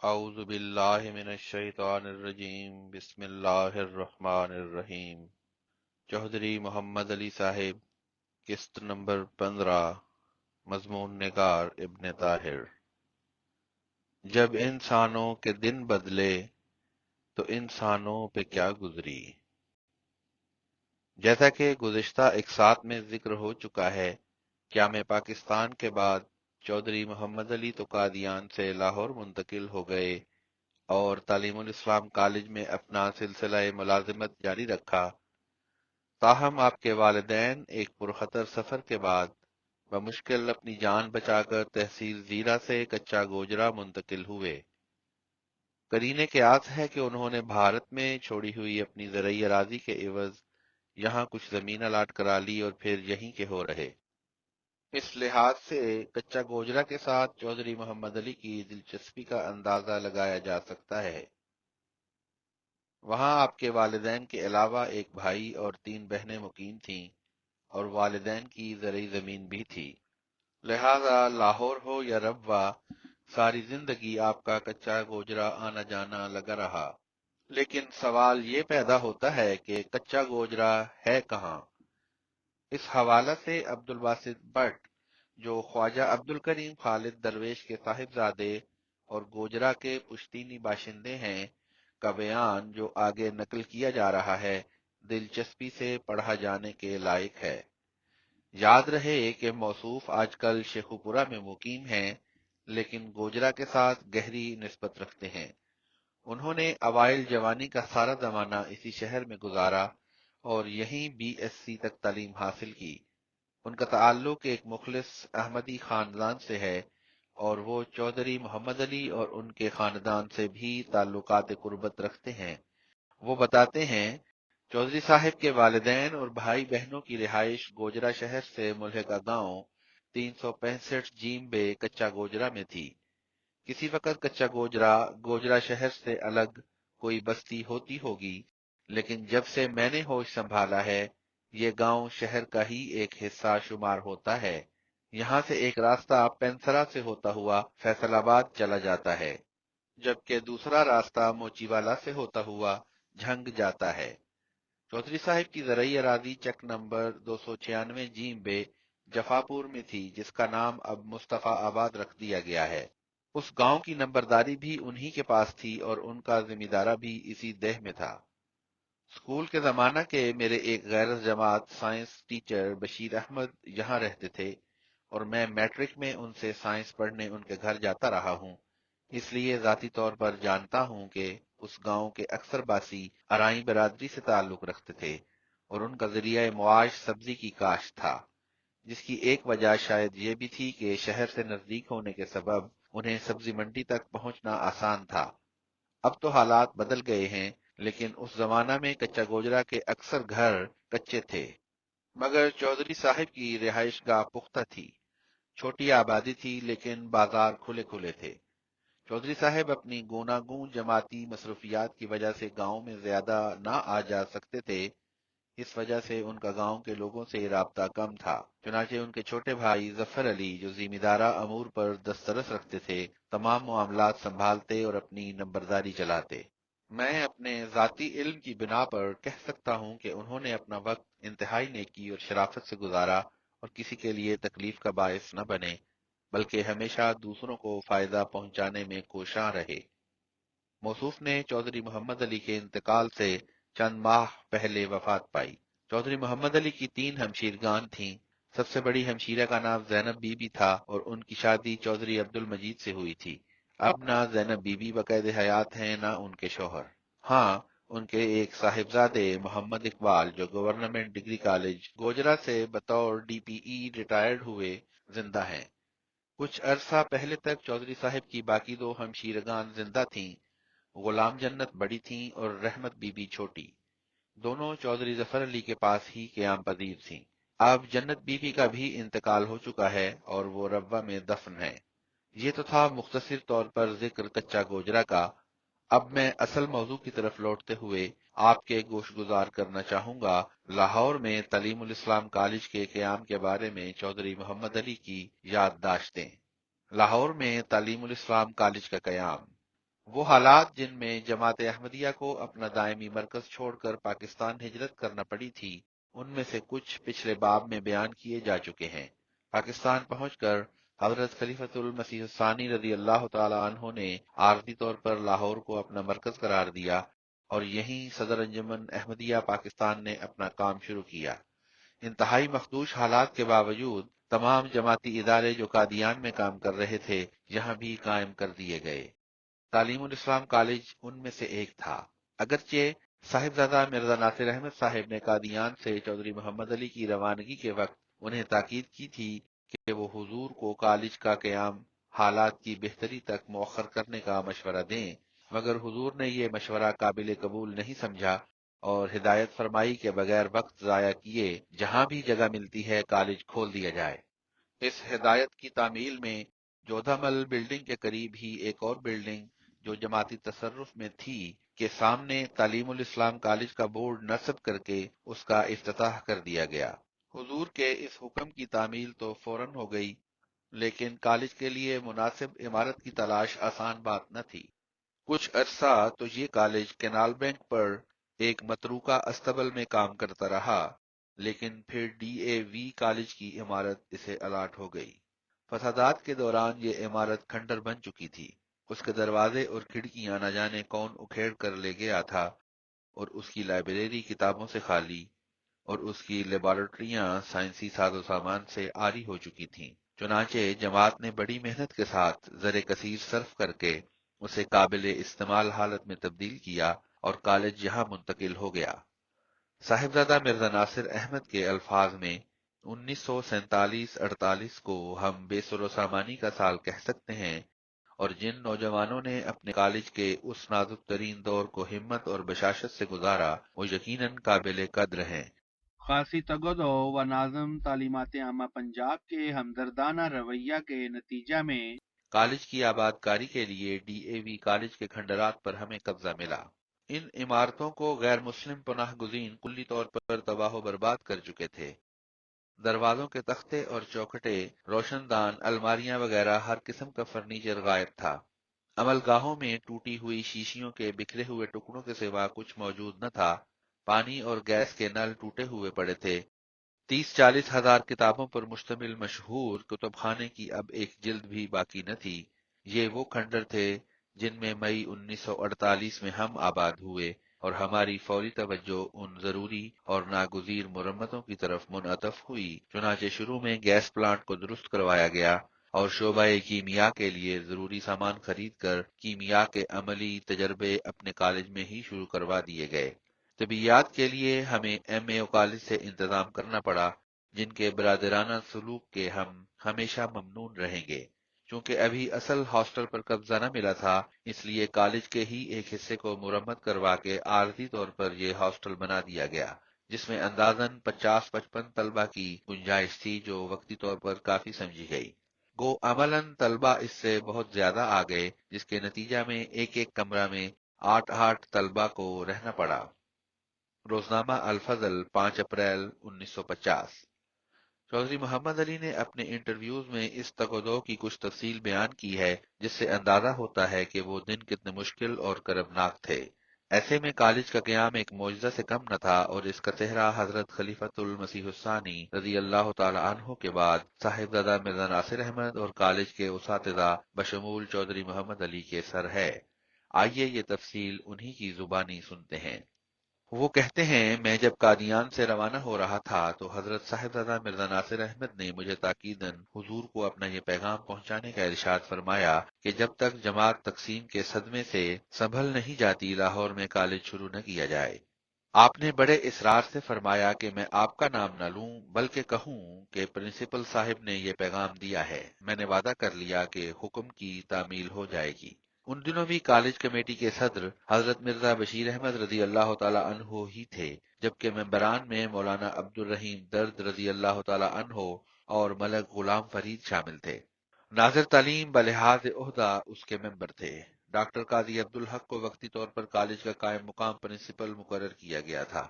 اعوذ باللہ من الشیطان الرجیم بسم اللہ الرحمن الرحیم۔ چودھری محمد علی صاحب، قسط نمبر 15، مضمون نگار ابن طاہر۔ جب انسانوں کے دن بدلے تو انسانوں پہ کیا گزری۔ جیسا کہ گزشتہ اقساط میں ذکر ہو چکا ہے، قیام پاکستان کے بعد چودھری محمد علی تو قادیان سے لاہور منتقل ہو گئے اور تعلیم الاسلام کالج میں اپنا سلسلہ ملازمت جاری رکھا۔ تاہم آپ کے والدین ایک پرخطر سفر کے بعد بمشکل اپنی جان بچا کر تحصیل زیرہ سے کچا گوجرا منتقل ہوئے۔ قرینے قیاس ہے کہ انہوں نے بھارت میں چھوڑی ہوئی اپنی زرعی اراضی کے عوض یہاں کچھ زمین الاٹ کرا لی اور پھر یہیں کے ہو رہے۔ اس لحاظ سے کچا گوجرا کے ساتھ چودھری محمد علی کی دلچسپی کا اندازہ لگایا جا سکتا ہے۔ وہاں آپ کے والدین کے علاوہ ایک بھائی اور 3 بہنیں مقیم تھیں اور والدین کی زرعی زمین بھی تھی۔ لہذا لاہور ہو یا ربوہ، ساری زندگی آپ کا کچا گوجرا آنا جانا لگا رہا۔ لیکن سوال یہ پیدا ہوتا ہے کہ کچا گوجرا ہے کہاں؟ اس حوالہ سے عبد الباسط بٹ، جو خواجہ عبد الکریم خالد درویش کے صاحبزادے اور گوجرا کے پشتینی باشندے ہیں، کا بیان جو آگے نقل کیا جا رہا ہے، دلچسپی سے پڑھا جانے کے لائق ہے۔ یاد رہے کہ موصوف آج کل شیخوپورہ میں مقیم ہیں، لیکن گوجرا کے ساتھ گہری نسبت رکھتے ہیں۔ انہوں نے اوائل جوانی کا سارا زمانہ اسی شہر میں گزارا اور یہیں BSc تک تعلیم حاصل کی۔ ان کا تعلق ایک مخلص احمدی خاندان سے ہے اور وہ چودھری محمد علی اور ان کے خاندان سے بھی تعلقات قربت رکھتے ہیں۔ وہ بتاتے ہیں، چودھری صاحب کے والدین اور بھائی بہنوں کی رہائش گوجرا شہر سے ملحقہ گاؤں 365 جیم بے کچا گوجرا میں تھی۔ کسی وقت کچا گوجرا گوجرا شہر سے الگ کوئی بستی ہوتی ہوگی، لیکن جب سے میں نے ہوش سنبھالا ہے، یہ گاؤں شہر کا ہی ایک حصہ شمار ہوتا ہے۔ یہاں سے ایک راستہ پینسرا سے ہوتا ہوا فیصل آباد چلا جاتا ہے، جبکہ دوسرا راستہ موچی والا سے ہوتا ہوا جھنگ جاتا ہے۔ چودھری صاحب کی زرعی اراضی چک نمبر 296 جیم بے جفاپور میں تھی، جس کا نام اب مصطفیٰ آباد رکھ دیا گیا ہے۔ اس گاؤں کی نمبرداری بھی انہی کے پاس تھی اور ان کا ذمہ دارہ بھی اسی دہ میں تھا۔ اسکول کے زمانہ کے میرے ایک غیر جماعت سائنس ٹیچر بشیر احمد یہاں رہتے تھے اور میں میٹرک میں ان سے سائنس پڑھنے ان کے گھر جاتا رہا ہوں، اس لیے ذاتی طور پر جانتا ہوں کہ اس گاؤں کے اکثر باسی ارائیں برادری سے تعلق رکھتے تھے اور ان کا ذریعہ معاش سبزی کی کاشت تھا، جس کی ایک وجہ شاید یہ بھی تھی کہ شہر سے نزدیک ہونے کے سبب انہیں سبزی منڈی تک پہنچنا آسان تھا۔ اب تو حالات بدل گئے ہیں، لیکن اس زمانہ میں کچا گوجرا کے اکثر گھر کچے تھے، مگر چودھری صاحب کی رہائش گاہ پختہ تھی۔ چھوٹی آبادی تھی لیکن بازار کھلے کھلے تھے۔ چودھری صاحب اپنی گوناگون جماعتی مصروفیات کی وجہ سے گاؤں میں زیادہ نہ آ جا سکتے تھے، اس وجہ سے ان کا گاؤں کے لوگوں سے رابطہ کم تھا۔ چنانچہ ان کے چھوٹے بھائی ظفر علی، جو ذمہ دارہ امور پر دسترس رکھتے تھے، تمام معاملات سنبھالتے اور اپنی نمبرداری چلاتے۔ میں اپنے ذاتی علم کی بنا پر کہہ سکتا ہوں کہ انہوں نے اپنا وقت انتہائی نیکی اور شرافت سے گزارا اور کسی کے لیے تکلیف کا باعث نہ بنے، بلکہ ہمیشہ دوسروں کو فائدہ پہنچانے میں کوشاں رہے۔ موصوف نے چودھری محمد علی کے انتقال سے چند ماہ پہلے وفات پائی۔ چودھری محمد علی کی 3 ہمشیرگان تھیں۔ سب سے بڑی ہمشیرہ کا نام زینب بی بی تھا اور ان کی شادی چودھری عبد المجید سے ہوئی تھی۔ اب نہ زینب بی بی بقید حیات ہیں نہ ان کے شوہر۔ ہاں، ان کے ایک صاحبزادے محمد اقبال، جو گورنمنٹ ڈگری کالج گوجرا سے بطور DPE ریٹائرڈ ہوئے، زندہ ہیں۔ کچھ عرصہ پہلے تک چودھری صاحب کی باقی 2 ہمشیرگان زندہ تھیں۔ غلام جنت بڑی تھیں اور رحمت بی بی چھوٹی۔ دونوں چودھری ظفر علی کے پاس ہی قیام پذیر تھیں۔ اب جنت بی بی کا بھی انتقال ہو چکا ہے اور وہ ربوہ میں دفن ہے۔ یہ تو تھا مختصر طور پر ذکر کچا گوجرا کا۔ اب میں اصل موضوع کی طرف لوٹتے ہوئے آپ کے گوش گزار کرنا چاہوں گا لاہور میں تعلیم الاسلام کالج کے قیام کے بارے میں چودھری محمد علی کی یادداشتیں۔ لاہور میں تعلیم الاسلام کالج کا قیام۔ وہ حالات جن میں جماعت احمدیہ کو اپنا دائمی مرکز چھوڑ کر پاکستان ہجرت کرنا پڑی تھی، ان میں سے کچھ پچھلے باب میں بیان کیے جا چکے ہیں۔ پاکستان پہنچ کر حضرت خلیفۃ المسیح الثانی رضی اللہ تعالی عنہ نے عارضی طور پر لاہور کو اپنا مرکز قرار دیا اور یہیں صدر انجمن احمدیہ پاکستان نے اپنا کام شروع کیا۔ انتہائی مخدوش حالات کے باوجود تمام جماعتی ادارے جو قادیان میں کام کر رہے تھے یہاں بھی قائم کر دیے گئے۔ تعلیم الاسلام کالج ان میں سے ایک تھا۔ اگرچہ صاحبزادہ مرزا ناصر احمد صاحب نے قادیان سے چودھری محمد علی کی روانگی کے وقت انہیں تاکید کی تھی کہ وہ حضور کو کالج کا قیام حالات کی بہتری تک مؤخر کرنے کا مشورہ دیں، مگر حضور نے یہ مشورہ قابل قبول نہیں سمجھا اور ہدایت فرمائی کے بغیر وقت ضائع کیے جہاں بھی جگہ ملتی ہے کالج کھول دیا جائے۔ اس ہدایت کی تعمیل میں جودھا مل بلڈنگ کے قریب ہی ایک اور بلڈنگ جو جماعتی تصرف میں تھی کے سامنے تعلیم الاسلام کالج کا بورڈ نصب کر کے اس کا افتتاح کر دیا گیا۔ حضور کے اس حکم کی تعمیل تو فوراً ہو گئی، لیکن کالج کے لیے مناسب عمارت کی تلاش آسان بات نہ تھی۔ کچھ عرصہ تو یہ کالج کینال بینک پر ایک متروکہ استبل میں کام کرتا رہا، لیکن پھر ڈی اے وی کالج کی عمارت اسے الاٹ ہو گئی۔ فسادات کے دوران یہ عمارت کھنڈر بن چکی تھی۔ اس کے دروازے اور کھڑکیاں نہ جانے کون اکھیڑ کر لے گیا تھا، اور اس کی لائبریری کتابوں سے خالی اور اس کی لیبارٹریاں سائنسی ساز و سامان سے عاری ہو چکی تھیں۔ چنانچہ جماعت نے بڑی محنت کے ساتھ زر کثیر صرف کر کے اسے قابل استعمال حالت میں تبدیل کیا اور کالج یہاں منتقل ہو گیا۔ صاحبزادہ مرزا ناصر احمد کے الفاظ میں 1947-48 کو ہم بے سر و سامانی کا سال کہہ سکتے ہیں، اور جن نوجوانوں نے اپنے کالج کے اس نازک ترین دور کو ہمت اور بشاشت سے گزارا وہ یقیناً قابل قدر ہیں۔ خاصی تگدو و نازم تعلیمات عامہ پنجاب کے ہمدردانہ رویہ کے نتیجہ میں کالج کی آباد کاری کے لیے ڈی اے وی کالج کے کھنڈرات پر ہمیں قبضہ ملا۔ ان عمارتوں کو غیر مسلم پناہ گزین کلی طور پر تباہ و برباد کر چکے تھے۔ دروازوں کے تختے اور چوکھٹے، روشن دان، الماریاں وغیرہ ہر قسم کا فرنیچر غائب تھا۔ عمل گاہوں میں ٹوٹی ہوئی شیشیوں کے بکھرے ہوئے ٹکڑوں کے سوا کچھ موجود نہ تھا۔ پانی اور گیس کے نل ٹوٹے ہوئے پڑے تھے۔ 30-40 ہزار کتابوں پر مشتمل مشہور کتب خانے کی اب ایک جلد بھی باقی نہ تھی۔ یہ وہ کھنڈر تھے جن میں مئی 1948 میں ہم آباد ہوئے، اور ہماری فوری توجہ ان ضروری اور ناگزیر مرمتوں کی طرف منعطف ہوئی۔ چنانچہ شروع میں گیس پلانٹ کو درست کروایا گیا اور شعبہ کیمیا کے لیے ضروری سامان خرید کر کیمیا کے عملی تجربے اپنے کالج میں ہی شروع کروا دیے گئے۔ طبیعیات کے لیے ہمیں ایم اے کالج سے انتظام کرنا پڑا، جن کے برادرانہ سلوک کے ہم ہمیشہ ممنون رہیں گے۔ چونکہ ابھی اصل ہاسٹل پر قبضہ نہ ملا تھا، اس لیے کالج کے ہی ایک حصے کو مرمت کروا کے عارضی طور پر یہ ہاسٹل بنا دیا گیا، جس میں اندازاً 50-55 طلبہ کی گنجائش تھی، جو وقتی طور پر کافی سمجھی گئی۔ گو عملاً طلبہ اس سے بہت زیادہ آ گئے، جس کے نتیجہ میں ایک ایک کمرہ میں 8 طلبہ کو رہنا پڑا۔ روزنامہ الفضل، 5 اپریل 1950۔ چودھری محمد علی نے اپنے انٹرویوز میں اس تگودو کی کچھ تفصیل بیان کی ہے، جس سے اندازہ ہوتا ہے کہ وہ دن کتنے مشکل اور کربناک تھے۔ ایسے میں کالج کا قیام ایک معجزہ سے کم نہ تھا، اور اس کا صحرا حضرت خلیفۃ المسیح الثانی رضی اللہ تعالی عنہ کے بعد صاحبزادہ مرزا ناصر احمد اور کالج کے اساتذہ بشمول چودھری محمد علی کے سر ہے۔ آئیے یہ تفصیل انہی کی زبانی سنتے ہیں۔ وہ کہتے ہیں، میں جب قادیان سے روانہ ہو رہا تھا تو حضرت صاحبزادہ مرزا ناصر احمد نے مجھے تاکیداً حضور کو اپنا یہ پیغام پہنچانے کا ارشاد فرمایا کہ جب تک جماعت تقسیم کے صدمے سے سنبھل نہیں جاتی لاہور میں کالج شروع نہ کیا جائے۔ آپ نے بڑے اصرار سے فرمایا کہ میں آپ کا نام نہ لوں بلکہ کہوں کہ پرنسپل صاحب نے یہ پیغام دیا ہے۔ میں نے وعدہ کر لیا کہ حکم کی تعمیل ہو جائے گی۔ ان دنوں بھی کالج کمیٹی کے صدر حضرت مرزا بشیر احمد رضی اللہ تعالی عنہ ہی تھے، جبکہ ممبران میں مولانا عبد الرحیم درد رضی اللہ تعالی عنہ اور ملک غلام فرید شامل تھے۔ ناظر تعلیم بلحاظ عہدہ اس کے ممبر تھے۔ ڈاکٹر قاضی عبدالحق کو وقتی طور پر کالج کا قائم مقام پرنسپل مقرر کیا گیا تھا۔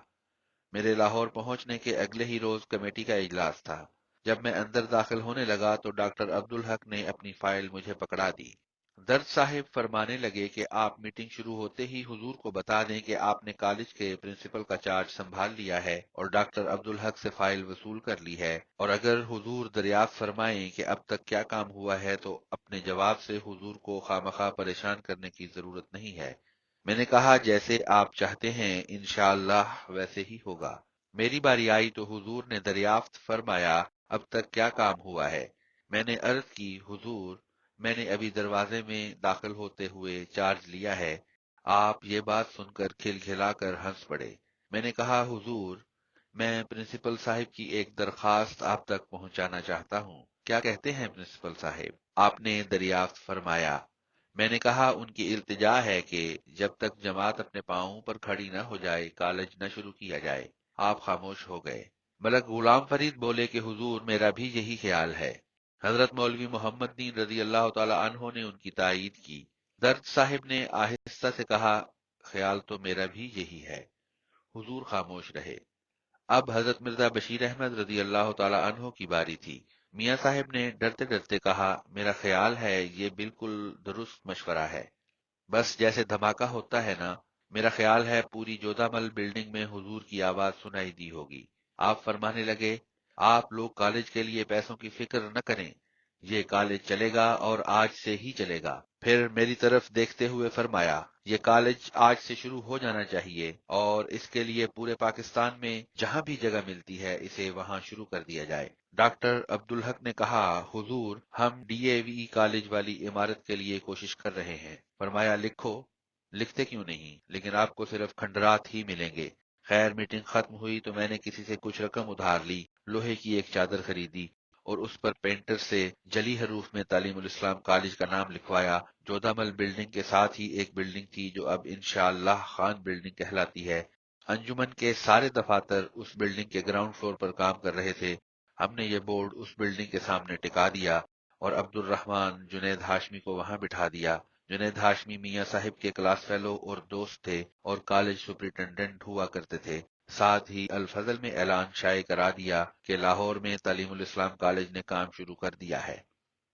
میرے لاہور پہنچنے کے اگلے ہی روز کمیٹی کا اجلاس تھا۔ جب میں اندر داخل ہونے لگا تو ڈاکٹر عبدالحق نے اپنی فائل مجھے پکڑا دی۔ درد صاحب فرمانے لگے کہ آپ میٹنگ شروع ہوتے ہی حضور کو بتا دیں کہ آپ نے کالج کے پرنسپل کا چارج سنبھال لیا ہے اور ڈاکٹر عبدالحق سے فائل وصول کر لی ہے، اور اگر حضور دریافت فرمائیں کہ اب تک کیا کام ہوا ہے تو اپنے جواب سے حضور کو خواہ پریشان کرنے کی ضرورت نہیں ہے۔ میں نے کہا جیسے آپ چاہتے ہیں انشاءاللہ ویسے ہی ہوگا۔ میری باری آئی تو حضور نے دریافت فرمایا اب تک کیا کام ہوا ہے؟ میں نے عرض کی حضور میں نے ابھی دروازے میں داخل ہوتے ہوئے چارج لیا ہے۔ آپ یہ بات سن کر کھلکھلا کر ہنس پڑے۔ میں نے کہا حضور میں پرنسپل صاحب کی ایک درخواست آپ تک پہنچانا چاہتا ہوں۔ کیا کہتے ہیں پرنسپل صاحب؟ آپ نے دریافت فرمایا۔ میں نے کہا ان کی التجا ہے کہ جب تک جماعت اپنے پاؤں پر کھڑی نہ ہو جائے کالج نہ شروع کیا جائے۔ آپ خاموش ہو گئے۔ ملک غلام فرید بولے کہ حضور میرا بھی یہی خیال ہے۔ حضرت مولوی محمد دین رضی اللہ تعالی عنہ نے ان کی تائید کی۔ درد صاحب نے آہستہ سے کہا خیال تو میرا بھی یہی ہے۔ حضور خاموش رہے۔ اب حضرت مرزا بشیر احمد رضی اللہ تعالی عنہ کی باری تھی۔ میاں صاحب نے ڈرتے ڈرتے کہا میرا خیال ہے یہ بالکل درست مشورہ ہے، بس جیسے دھماکہ ہوتا ہے نا، میرا خیال ہے پوری جودا مل بلڈنگ میں حضور کی آواز سنائی دی ہوگی۔ آپ فرمانے لگے آپ لوگ کالج کے لیے پیسوں کی فکر نہ کریں، یہ کالج چلے گا اور آج سے ہی چلے گا۔ پھر میری طرف دیکھتے ہوئے فرمایا یہ کالج آج سے شروع ہو جانا چاہیے اور اس کے لیے پورے پاکستان میں جہاں بھی جگہ ملتی ہے اسے وہاں شروع کر دیا جائے۔ ڈاکٹر عبدالحق نے کہا حضور ہم ڈی اے وی کالج والی عمارت کے لیے کوشش کر رہے ہیں۔ فرمایا لکھو۔ لکھتے کیوں نہیں، لیکن آپ کو صرف کھنڈرات ہی ملیں گے۔ خیر میٹنگ ختم ہوئی تو میں نے کسی سے کچھ رقم ادھار لی، لوہے کی ایک چادر خریدی اور اس پر پینٹر سے جلی حروف میں تعلیم الاسلام کالج کا نام لکھوایا۔ جودا مل بلڈنگ کے ساتھ ہی ایک بلڈنگ تھی جو اب انشاءاللہ خان بلڈنگ کہلاتی ہے۔ انجمن کے سارے دفاتر اس بلڈنگ کے گراؤنڈ فلور پر کام کر رہے تھے۔ ہم نے یہ بورڈ اس بلڈنگ کے سامنے ٹکا دیا اور عبد الرحمن جنید ہاشمی کو وہاں بٹھا دیا۔ جنید ہاشمی میاں صاحب کے کلاس فیلو اور دوست تھے اور کالج سپرنٹینڈنٹ ہوا کرتے تھے۔ ساتھ ہی الفضل میں اعلان شائع کرا دیا کہ لاہور میں تعلیم الاسلام کالج نے کام شروع کر دیا ہے۔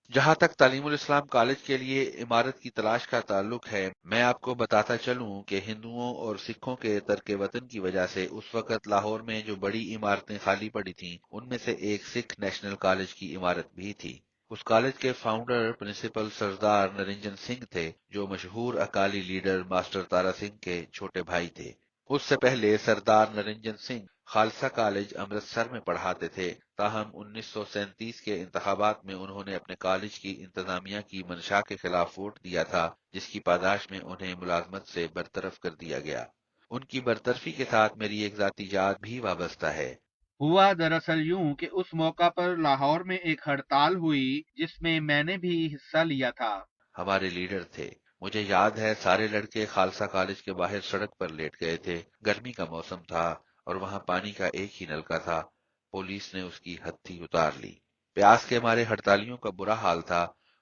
جہاں تک تعلیم الاسلام کالج کے لیے عمارت کی تلاش کا تعلق ہے، میں آپ کو بتاتا چلوں کہ ہندوؤں اور سکھوں کے ترک وطن کی وجہ سے اس وقت لاہور میں جو بڑی عمارتیں خالی پڑی تھیں ان میں سے ایک سکھ نیشنل کالج کی عمارت بھی تھی۔ اس کالج کے فاؤنڈر پرنسپل سردار نرنجن سنگھ تھے جو مشہور اکالی لیڈر ماسٹر تارا سنگھ کے چھوٹے بھائی تھے۔ اس سے پہلے سردار نرنجن سنگھ خالصہ کالج امرتسر میں پڑھاتے تھے، تاہم 1937 کے انتخابات میں انہوں نے اپنے کالج کی انتظامیہ کی منشا کے خلاف ووٹ دیا تھا، جس کی پاداش میں انہیں ملازمت سے برطرف کر دیا گیا۔ ان کی برطرفی کے ساتھ میری ایک ذاتی یاد بھی وابستہ ہے۔ ہوا دراصل یوں کہ اس موقع پر لاہور میں ایک ہڑتال ہوئی جس میں نے بھی حصہ لیا تھا۔ ہمارے لیڈر تھے۔ مجھے یاد ہے سارے لڑکے خالصہ کالج کے باہر سڑک پر لیٹ گئے تھے۔ گرمی کا موسم تھا اور وہاں پانی کا ایک ہی نلکا تھا۔ پولیس نے اس کی ہتھی اتار لی۔ پیاس کے مارے ہڑتالیوں کا برا حال تھا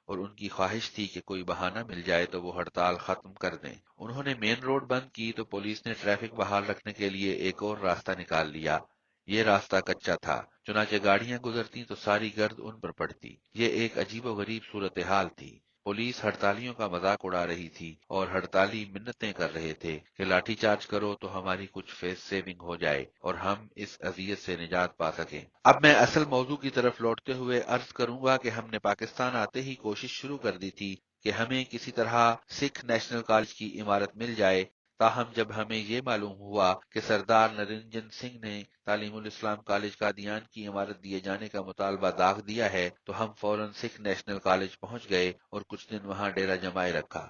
اور ان کی خواہش تھی کہ کوئی بہانہ مل جائے تو وہ ہڑتال ختم کر دیں۔ انہوں نے مین روڈ بند کی تو پولیس نے ٹریفک بحال رکھنے کے لیے ایک اور راستہ نکال لیا۔ یہ راستہ کچا تھا، چنانچہ گاڑیاں گزرتی تو ساری گرد ان پر پڑتی۔ یہ ایک عجیب و غریب صورتحال تھی۔ پولیس ہڑتالیوں کا مذاق اڑا رہی تھی اور ہڑتالی منتیں کر رہے تھے کہ لاٹھی چارج کرو تو ہماری کچھ فیس سیونگ ہو جائے اور ہم اس اذیت سے نجات پا سکیں۔ اب میں اصل موضوع کی طرف لوٹتے ہوئے عرض کروں گا کہ ہم نے پاکستان آتے ہی کوشش شروع کر دی تھی کہ ہمیں کسی طرح سکھ نیشنل کالج کی عمارت مل جائے، تاہم جب ہمیں یہ معلوم ہوا کہ سردار نرنجن سنگھ نے تعلیم الاسلام کالج قادیان کی عمارت دیے جانے کا مطالبہ داغ دیا ہے تو ہم فوراً سکھ نیشنل کالج پہنچ گئے اور کچھ دن وہاں ڈیرہ جمائے رکھا۔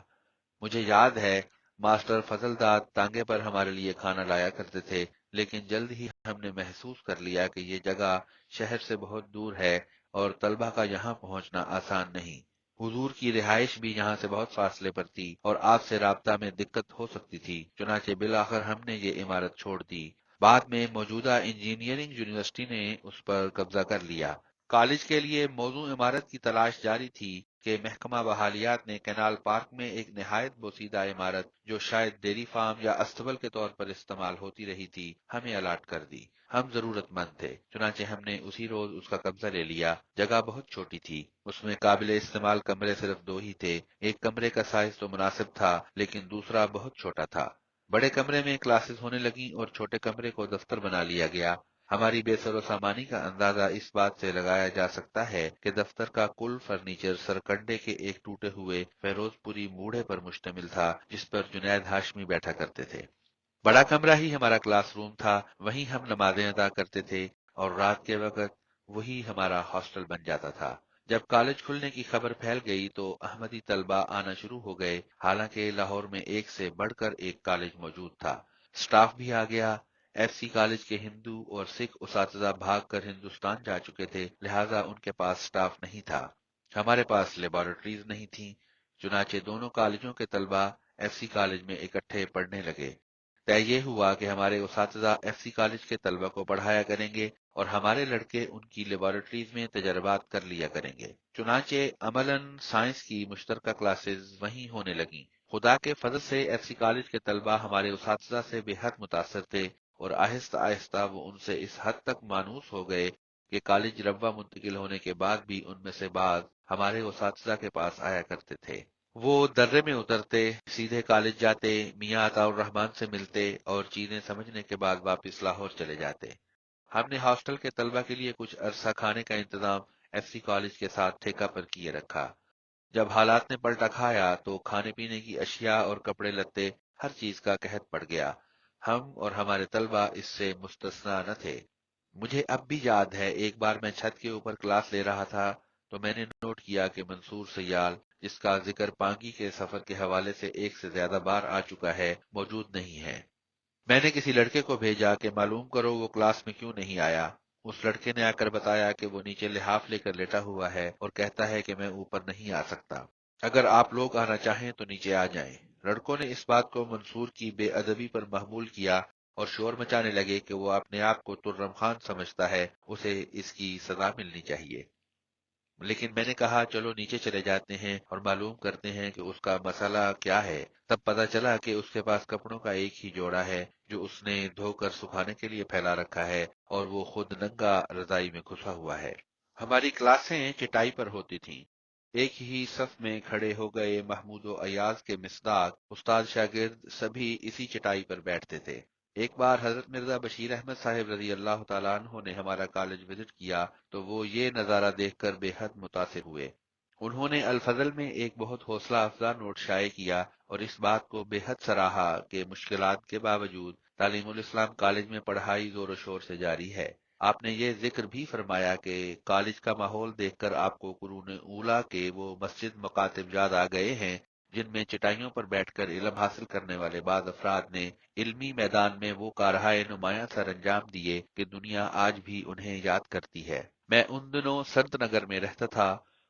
مجھے یاد ہے ماسٹر فضل داد تانگے پر ہمارے لیے کھانا لایا کرتے تھے، لیکن جلد ہی ہم نے محسوس کر لیا کہ یہ جگہ شہر سے بہت دور ہے اور طلبہ کا یہاں پہنچنا آسان نہیں۔ حضور کی رہائش بھی یہاں سے بہت فاصلے پر تھی اور آپ سے رابطہ میں دقت ہو سکتی تھی، چنانچہ بالآخر ہم نے یہ عمارت چھوڑ دی۔ بعد میں موجودہ انجینئرنگ یونیورسٹی نے اس پر قبضہ کر لیا۔ کالج کے لیے موزوں عمارت کی تلاش جاری تھی کہ محکمہ بحالیات نے کینال پارک میں ایک نہایت بوسیدہ عمارت جو شاید ڈیری فارم یا استبل کے طور پر استعمال ہوتی رہی تھی ہمیں الاٹ کر دی۔ ہم ضرورت مند تھے، چنانچہ ہم نے اسی روز اس کا قبضہ لے لیا۔ جگہ بہت چھوٹی تھی، اس میں قابل استعمال کمرے صرف دو ہی تھے۔ ایک کمرے کا سائز تو مناسب تھا لیکن دوسرا بہت چھوٹا تھا۔ بڑے کمرے میں کلاسز ہونے لگیں اور چھوٹے کمرے کو دفتر بنا لیا گیا۔ ہماری بے سر و سامانی کا اندازہ اس بات سے لگایا جا سکتا ہے کہ دفتر کا کل فرنیچر سرکنڈے کے ایک ٹوٹے ہوئے فیروز پوری موڑے پر مشتمل تھا جس پر جنید ہاشمی بیٹھا کرتے تھے۔ بڑا کمرہ ہی ہمارا کلاس روم تھا، وہیں ہم نمازیں ادا کرتے تھے اور رات کے وقت وہی ہمارا ہاسٹل بن جاتا تھا۔ جب کالج کھلنے کی خبر پھیل گئی تو احمدی طلبہ آنا شروع ہو گئے، حالانکہ لاہور میں ایک سے بڑھ کر ایک کالج موجود تھا۔ سٹاف بھی آ گیا۔ ایف سی کالج کے ہندو اور سکھ اساتذہ بھاگ کر ہندوستان جا چکے تھے، لہذا ان کے پاس سٹاف نہیں تھا۔ ہمارے پاس لیبارٹریز نہیں تھیں، چنانچہ دونوں کالجوں کے طلبہ ایف سی کالج میں اکٹھے پڑھنے لگے۔ طے یہ ہوا کہ ہمارے اساتذہ ایف سی کالج کے طلبہ کو پڑھایا کریں گے اور ہمارے لڑکے ان کی لیبارٹریز میں تجربات کر لیا کریں گے۔ چنانچہ عملاً سائنس کی مشترکہ کلاسز وہیں ہونے لگیں۔ خدا کے فضل سے ایف سی کالج کے طلبہ ہمارے اساتذہ سے بے حد متاثر تھے اور آہستہ آہستہ وہ ان سے اس حد تک مانوس ہو گئے کہ کالج ربوہ منتقل ہونے کے بعد بھی ان میں سے بعض ہمارے اساتذہ کے پاس آیا کرتے تھے۔ وہ درے میں اترتے، سیدھے کالج جاتے، میاں عطا الرحمان سے ملتے اور چیزیں سمجھنے کے بعد واپس لاہور چلے جاتے۔ ہم نے ہاسٹل کے طلبہ کے لیے کچھ عرصہ کھانے کا انتظام ایف سی کالج کے ساتھ ٹھیکہ پر کیے رکھا۔ جب حالات نے پلٹا کھایا تو کھانے پینے کی اشیاء اور کپڑے لتے ہر چیز کا قحط پڑ گیا۔ ہم اور ہمارے طلبہ اس سے مستثنا نہ تھے۔ مجھے اب بھی یاد ہے، ایک بار میں چھت کے اوپر کلاس لے رہا تھا تو میں نے نوٹ کیا کہ منصور سیال، جس کا ذکر پانگی کے سفر کے حوالے سے ایک سے زیادہ بار آ چکا ہے، موجود نہیں ہے۔ میں نے کسی لڑکے کو بھیجا کہ معلوم کرو وہ کلاس میں کیوں نہیں آیا۔ اس لڑکے نے آ کر بتایا کہ وہ نیچے لحاف لے کر لیٹا ہوا ہے اور کہتا ہے کہ میں اوپر نہیں آ سکتا۔ اگر آپ لوگ آنا چاہیں تو نیچے آ جائیں۔ لڑکوں نے اس بات کو منصور کی بے ادبی پر محمول کیا اور شور مچانے لگے کہ وہ اپنے آپ کو ترم خان سمجھتا ہے، اسے اس کی سزا ملنی چاہیے۔ لیکن میں نے کہا چلو نیچے چلے جاتے ہیں اور معلوم کرتے ہیں کہ اس کا مسئلہ کیا ہے۔ تب پتہ چلا کہ اس کے پاس کپڑوں کا ایک ہی جوڑا ہے جو اس نے دھو کر سکھانے کے لیے پھیلا رکھا ہے اور وہ خود ننگا رضائی میں گھسا ہوا ہے۔ ہماری کلاسیں چٹائی پر ہوتی تھیں۔ ایک ہی صف میں کھڑے ہو گئے محمود و ایاز کے مصداق استاد شاگرد سبھی اسی چٹائی پر بیٹھتے تھے۔ ایک بار حضرت مرزا بشیر احمد صاحب رضی اللہ تعالیٰ عنہ نے ہمارا کالج وزٹ کیا تو وہ یہ نظارہ دیکھ کر بے حد متاثر ہوئے۔ انہوں نے الفضل میں ایک بہت حوصلہ افزا نوٹ شائع کیا اور اس بات کو بے حد سراہا کہ مشکلات کے باوجود تعلیم الاسلام کالج میں پڑھائی زور و شور سے جاری ہے۔ آپ نے یہ ذکر بھی فرمایا کہ کالج کا ماحول دیکھ کر آپ کو قرون اولیٰ کے وہ مسجد مکاتب یاد آ گئے ہیں جن میں چٹائیوں پر بیٹھ کر علم حاصل کرنے والے بعض افراد نے علمی میدان میں وہ کارہائے نمایاں سر انجام دیے کہ دنیا آج بھی انہیں یاد کرتی ہے۔ میں ان دنوں سنت نگر میں رہتا تھا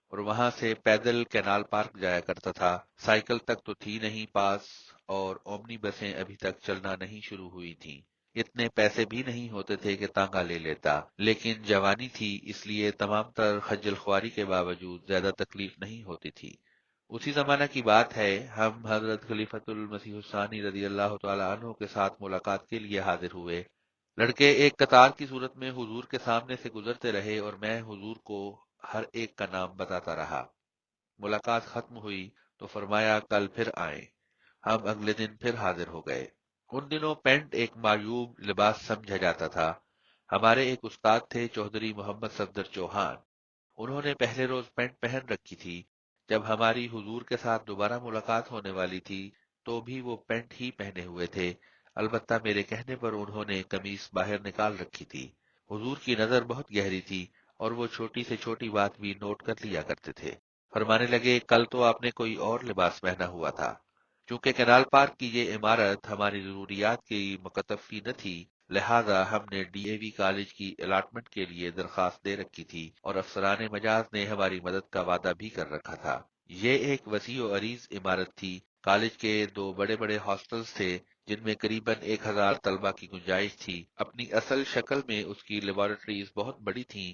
اور وہاں سے پیدل کینال پارک جایا کرتا تھا۔ سائیکل تک تو تھی نہیں پاس اور اومنی بسیں ابھی تک چلنا نہیں شروع ہوئی تھیں۔ اتنے پیسے بھی نہیں ہوتے تھے کہ تانگا لے لیتا، لیکن جوانی تھی اس لیے تمام تر خجل خواری کے باوجود زیادہ تکلیف نہیں ہوتی تھی۔ اسی زمانہ کی بات ہے، ہم حضرت خلیفۃ المسیح الثانی رضی اللہ تعالی عنہ کے ساتھ ملاقات کے لیے حاضر ہوئے۔ لڑکے ایک قطار کی صورت میں حضور کے سامنے سے گزرتے رہے اور میں حضور کو ہر ایک کا نام بتاتا رہا۔ ملاقات ختم ہوئی تو فرمایا کل پھر آئیں۔ ہم اگلے دن پھر حاضر ہو گئے۔ ان دنوں پینٹ ایک معیوب لباس سمجھا جاتا تھا۔ ہمارے ایک استاد تھے چودھری محمد صفدر چوہان، انہوں نے پہلے روز پینٹ پہن رکھی تھی۔ جب ہماری حضور کے ساتھ دوبارہ ملاقات ہونے والی تھی تو بھی وہ پینٹ ہی پہنے ہوئے تھے، البتہ میرے کہنے پر انہوں نے قمیص باہر نکال رکھی تھی۔ حضور کی نظر بہت گہری تھی اور وہ چھوٹی سے چھوٹی بات بھی نوٹ کر لیا کرتے تھے۔ فرمانے لگے کل تو آپ نے کوئی اور لباس پہنا ہوا تھا۔ چونکہ کینال پارک کی یہ عمارت ہماری ضروریات کی مکتفی نہ تھی، لہذا ہم نے ڈی اے وی کالج کی الاٹمنٹ کے لیے درخواست دے رکھی تھی اور افسران مجاز نے ہماری مدد کا وعدہ بھی کر رکھا تھا۔ یہ ایک وسیع و عریض عمارت تھی۔ کالج کے دو بڑے بڑے ہاسٹلز تھے جن میں قریباً 1000 طلبہ کی گنجائش تھی۔ اپنی اصل شکل میں اس کی لیبارٹریز بہت بڑی تھیں،